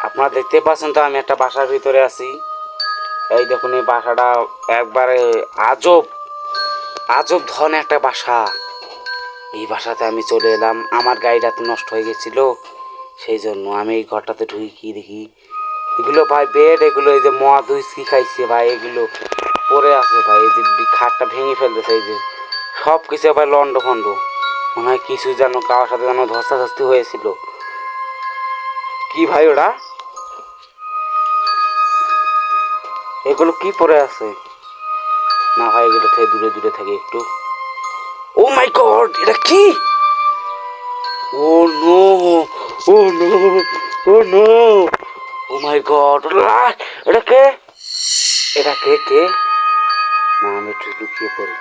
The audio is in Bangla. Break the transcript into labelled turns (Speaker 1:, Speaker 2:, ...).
Speaker 1: আপনারা দেখতে পাচ্ছেন তো আমি একটা বাসার ভিতরে আছি। এই দেখুন এই বাসাটা একবারে আজব আজব ধরনের একটা বাসা। এই বাসাতে আমি চলে এলাম, আমার গাড়িটা তো নষ্ট হয়ে গেছিলো, সেই জন্য আমি এই ঘরটাতে ঢুকি দেখি এগুলো ভাই বেড, এগুলো এই যে মদ উইস্কি খাইছে ভাই, এগুলো পড়ে আছে ভাই, এই যে খাটটা ভেঙে ফেলতেছে, এই যে সব কিছু আবার লন্ড ফন্ড, মনে হয় কিছু যেন কারোর সাথে যেন ধস্তাধস্তি হয়েছিল। কি ভাই ওরা, এগুলো কি পড়ে আছে? না ভাই এগুলো থেকে দূরে দূরে থাকে একটু। ও মাই গড, এটা কি? ও নো, ও নো, ও নো, ও মাই গড, এটা কে? এটা কে কে? না আমি একটু লুকিয়ে পড়ি।